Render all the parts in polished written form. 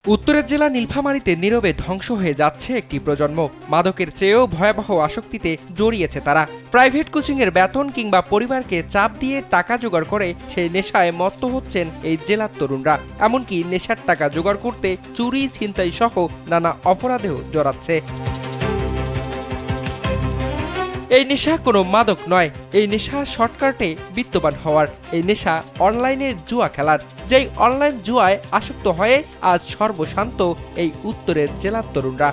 উত্তরের জেলা নীলফামারীতে নীরবে ধ্বংস হয়ে যাচ্ছে একটি প্রজন্ম। মাদকের চেয়েও ভয়াবহ আসক্তিতে জড়িয়েছে তারা। প্রাইভেট কোচিংয়ের বেতন কিংবা পরিবারকে চাপ দিয়ে টাকা জোগাড় করে সেই নেশায় মত্ত হচ্ছেন এই জেলার তরুণরা। এমনকি নেশার টাকা জোগাড় করতে চুরি, ছিনতাই সহ নানা অপরাধেও জড়াচ্ছে। এই নেশা কোনো মাদক নয়, এই নেশা শর্টকাটে বিত্তবান হওয়ার, এই নেশা অনলাইনে জুয়া খেলার। যেই অনলাইন জুয়ায় আসক্ত হয়ে আজ সর্বশান্ত এই উত্তরের জেলার তরুণরা।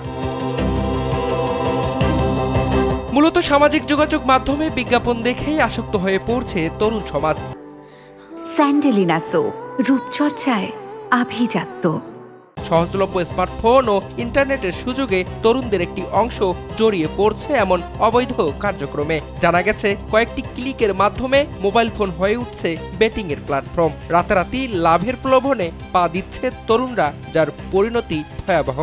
মূলত সামাজিক যোগাযোগ মাধ্যমে বিজ্ঞাপন দেখেই আসক্ত হয়ে পড়ছে তরুণ সমাজ। স্যান্ডেলিনা সো, রূপচর্চায় আভিজাত্য। সহজলভ্য স্মার্টফোন ও ইন্টারনেটের সুযোগে তরুণদের একটি অংশ জড়িয়ে পড়ছে এমন অবৈধ কার্যক্রমে। জানা গেছে কয়েকটি ক্লিকের মাধ্যমে মোবাইল ফোন হয়ে উঠছে বেটিংয়ের প্ল্যাটফর্ম। রাতারাতি লাভের প্রলোভনে পা দিচ্ছে তরুণরা, যার পরিণতি ভয়াবহ।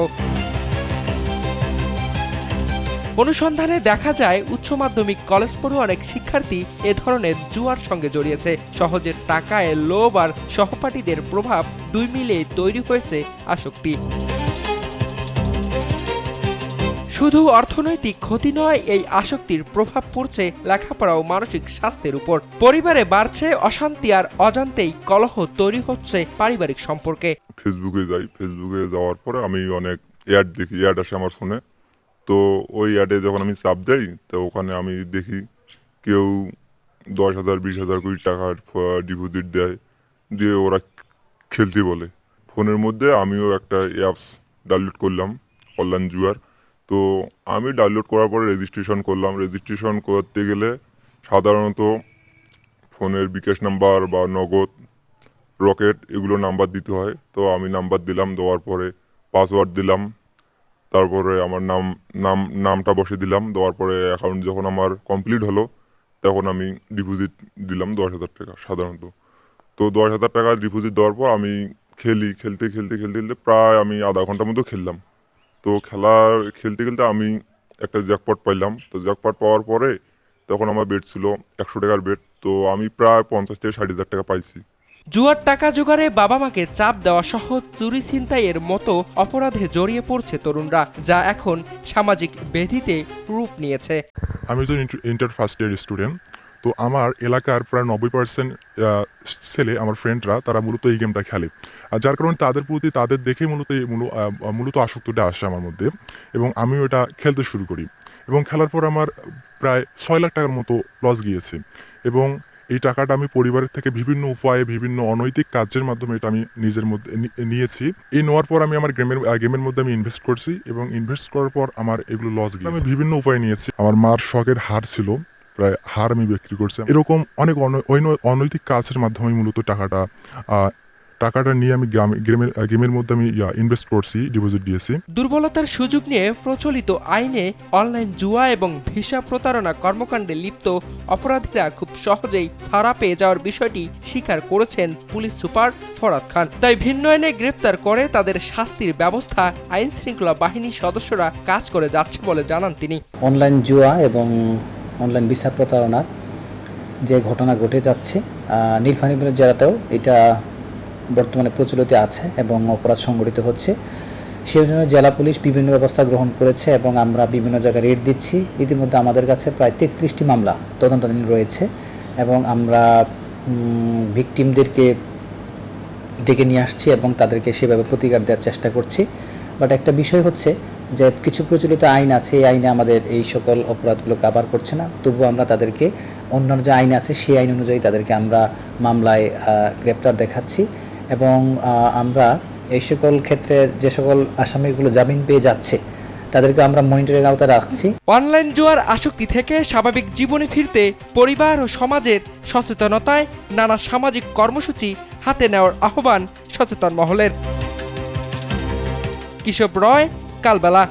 অনুসন্ধানে দেখা যায় উচ্চ মাধ্যমিক কলেজ পড়ুয়া অনেক শিক্ষার্থী এ ধরনের জুয়ার সঙ্গে জড়িয়েছে। সহজে টাকায় লোভ আর সহপাঠীদের প্রভাব দুই মিলে তৈরি হয়েছে আসক্তি। শুধু অর্থনৈতিক ক্ষতি নয়, এই আসক্তির প্রভাব পড়ছে লেখাপড়া ও মানসিক স্বাস্থ্যের উপর। পরিবারে বাড়ছে অশান্তি আর অজান্তেই কলহ তৈরি হচ্ছে পারিবারিক সম্পর্কে। ফেসবুকে যাওয়ার পরে আমি অনেক অ্যাড দেখি, অ্যাড আসে আমার ফোনে। তো ওই অ্যাডে যখন আমি চাপ দেই, তো ওখানে আমি দেখি কেউ 10,000, 20,000 কোটি টাকার ডিপোজিট দেয়, দিয়ে ওরা খেলতে বলে। ফোনের মধ্যে আমিও একটা অ্যাপস ডাউনলোড করলাম, অনলাইন জুয়ার। তো আমি ডাউনলোড করার পরে রেজিস্ট্রেশন করলাম। রেজিস্ট্রেশন করতে গেলে সাধারণত ফোনের বিকাশ নাম্বার বা নগদ, রকেট এগুলো নাম্বার দিতে হয়। তো আমি নাম্বার দিলাম, দেওয়ার পরে পাসওয়ার্ড দিলাম, তারপরে আমার নামটা বসে দিলাম। দেওয়ার পরে অ্যাকাউন্ট যখন আমার কমপ্লিট হলো, তখন আমি ডিপোজিট দিলাম 10,000 টাকা সাধারণত। তো 10,000 টাকা ডিপোজিট দেওয়ার পর আমি খেলতে প্রায় আমি আধা ঘন্টার মতো খেললাম। তো খেলতে আমি একটা জ্যাকপট পাইলাম। তো জ্যাকপট পাওয়ার পরে তখন আমার বেট ছিল 100 টাকার বেট। তো আমি প্রায় 50 থেকে 60,000 টাকা পাইছি। জুয়ার টাকা জোগাড়ে বাবা মাকে চাপ দেওয়া সহ চুরি ছিনতাইয়ের মতো অপরাধে জড়িয়ে পড়ছে তরুণরা, যা এখন সামাজিক ব্যাধিতে রূপ নিয়েছে। আমি একজন ইন্টার ফার্স্ট ইয়ার স্টুডেন্ট। তো আমার এলাকার প্রায় 90% ছেলে, আমার ফ্রেন্ডরা, তারা মূলত এই গেমটা খেলে। আর যার কারণে তাদের প্রতি, তাদের দেখেই মূলত আসক্তিটা আসে আমার মধ্যে, এবং আমিও এটা খেলতে শুরু করি। এবং খেলার পর আমার প্রায় 6 লাখ টাকার মতো লস গিয়েছে। এবং এই টাকাটা আমি পরিবারের থেকে বিভিন্ন উপায়ে, বিভিন্ন অনৈতিক কাজের মাধ্যমে এটা আমি নিজের মধ্যে নিয়েছি। এই নেওয়ার পর আমি আমার গেমের মধ্যে আমি ইনভেস্ট করছি, এবং ইনভেস্ট করার পর আমার এগুলো লস গিয়েছে। আমি বিভিন্ন উপায়ে নিয়েছি। আমার মার শখের হার ছিল, প্রায় হার আমি বিক্রি করছি। এরকম অনেক অনৈতিক কাজের মাধ্যমে মূলত টাকাটা নিয়ে আমি গেমের মধ্যে আমি ইনভেস্ট করছি, ডিপোজিট দিয়েছি। দুর্বলতার সুযোগ নিয়ে প্রচলিত আইনে অনলাইন জুয়া এবং ভিসা প্রতারণা কর্মকাণ্ডে লিপ্ত অপরাধীরা খুব সহজেই ছাড়া পেয়ে যাওয়ার বিষয়টি স্বীকার করেছেন পুলিশ সুপার ফরাদ খান। তাই ভিন্ন আইনে গ্রেপ্তার করে তাদের শাস্তির ব্যবস্থা আইন শৃঙ্খলা বাহিনীর সদস্যরা কাজ করে যাচ্ছে বলে জানান তিনি। অনলাইন জুয়া এবং অনলাইন ভিসা প্রতারণার যে ঘটনা ঘটে যাচ্ছে, নীলফামারী জেলাতেও এটা বর্তমানে প্রচলিত আছে এবং অপরাধ সংঘটিত হচ্ছে। সেই জন্য জেলা পুলিশ বিভিন্ন ব্যবস্থা গ্রহণ করেছে এবং আমরা বিভিন্ন জায়গায় রেড দিচ্ছি। ইতিমধ্যে আমাদের কাছে প্রায় 33টি মামলা তদন্তাধীন রয়েছে, এবং আমরা ভিকটিমদেরকে ডেকে নিয়ে আসছি এবং তাদেরকে সেভাবে প্রতিকার দেওয়ার চেষ্টা করছি। বাট একটা বিষয় হচ্ছে যে কিছু প্রচলিত আইন আছে, এই আইনে আমাদের এই সকল অপরাধগুলো কাভার করছে না। তবুও আমরা তাদেরকে অন্যান্য যে আইন আছে সেই আইন অনুযায়ী তাদেরকে আমরা মামলায় গ্রেপ্তার দেখাচ্ছি, এবং আমরা এই সকল ক্ষেত্রে যে সকল আসামিগুলো জামিন পেয়ে যাচ্ছে তাদেরকে আমরা মনিটরিং আওতায় রাখছি। অনলাইন জুয়ার আসক্তি থেকে স্বাভাবিক জীবনে ফিরতে পরিবার ও সমাজের সচেতনতায় নানা সামাজিক কর্মসূচি হাতে নেওয়ার আহ্বান সচেতন মহলের। কিশোর রয়, কালবেলা।